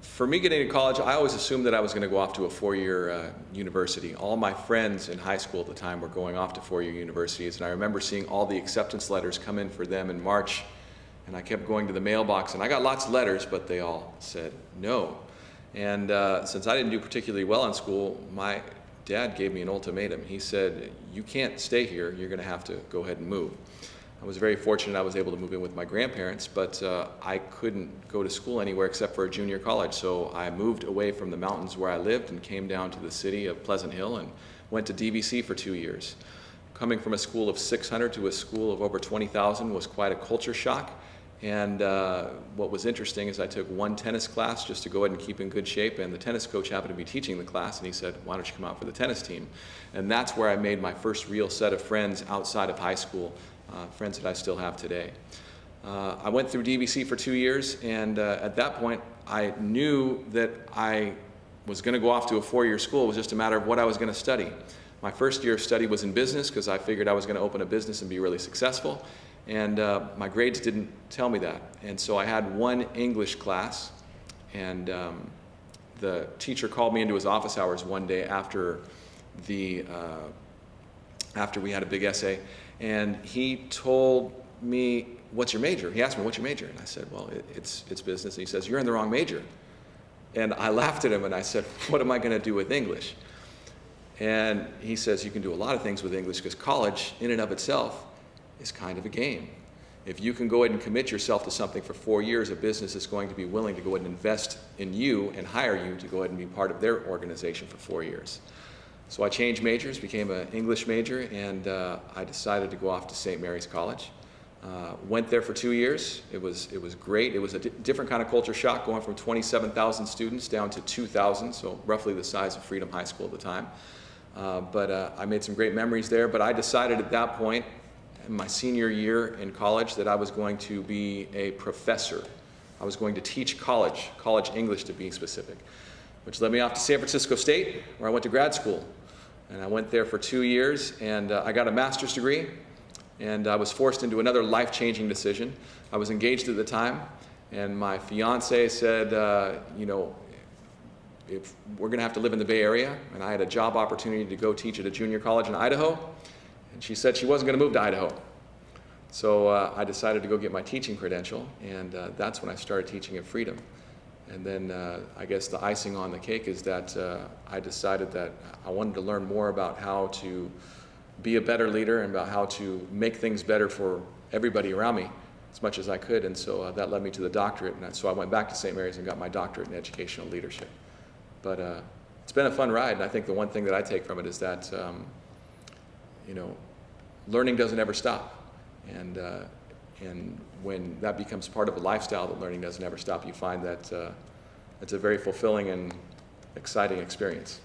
For me getting to college, I always assumed that I was going to go off to a four-year university. All my friends in high school at the time were going off to four-year universities, and I remember seeing all the acceptance letters come in for them in March, and I kept going to the mailbox, and I got lots of letters, but they all said no. And since I didn't do particularly well in school, my dad gave me an ultimatum. He said, "You can't stay here, you're going to have to go ahead and move." I was very fortunate I was able to move in with my grandparents, but I couldn't go to school anywhere except for a junior college. So I moved away from the mountains where I lived and came down to the city of Pleasant Hill and went to DVC for 2 years. Coming from a school of 600 to a school of over 20,000 was quite a culture shock. And what was interesting is I took one tennis class just to go ahead and keep in good shape, and the tennis coach happened to be teaching the class, and he said, "Why don't you come out for the tennis team?" And that's where I made my first real set of friends outside of high school, friends that I still have today. I went through DVC for 2 years, and at that point I knew that I was going to go off to a four-year school. It was just a matter of what I was going to study. My first year of study was in business because I figured I was going to open a business and be really successful. And my grades didn't tell me that. And so I had one English class, and the teacher called me into his office hours one day after we had a big essay, and he told me, "What's your major?" He asked me, "What's your major?" And I said, "Well, it's business." And he says, "You're in the wrong major." And I laughed at him and I said, "What am I going to do with English?" And he says, "You can do a lot of things with English because college in and of itself is kind of a game. If you can go ahead and commit yourself to something for 4 years, a business is going to be willing to go ahead and invest in you and hire you to go ahead and be part of their organization for 4 years." So I changed majors, became an English major, and I decided to go off to St. Mary's College. Went there for 2 years. It was great. It was a different kind of culture shock, going from 27,000 students down to 2,000, so roughly the size of Freedom High School at the time. But I made some great memories there, but I decided at that point, in my senior year in college, that I was going to be a professor. I was going to teach college English to be specific, which led me off to San Francisco State, where I went to grad school. And I went there for 2 years, and I got a master's degree, and I was forced into another life-changing decision. I was engaged at the time, and my fiance said, if we're going to have to live in the Bay Area, and I had a job opportunity to go teach at a junior college in Idaho, and she said she wasn't going to move to Idaho. So I decided to go get my teaching credential, and that's when I started teaching at Freedom. And then I guess the icing on the cake is that I decided that I wanted to learn more about how to be a better leader and about how to make things better for everybody around me as much as I could. And so that led me to the doctorate. And so I went back to St. Mary's and got my doctorate in educational leadership. But it's been a fun ride. And I think the one thing that I take from it is that learning doesn't ever stop. And when that becomes part of a lifestyle, that learning doesn't ever stop, you find that it's a very fulfilling and exciting experience.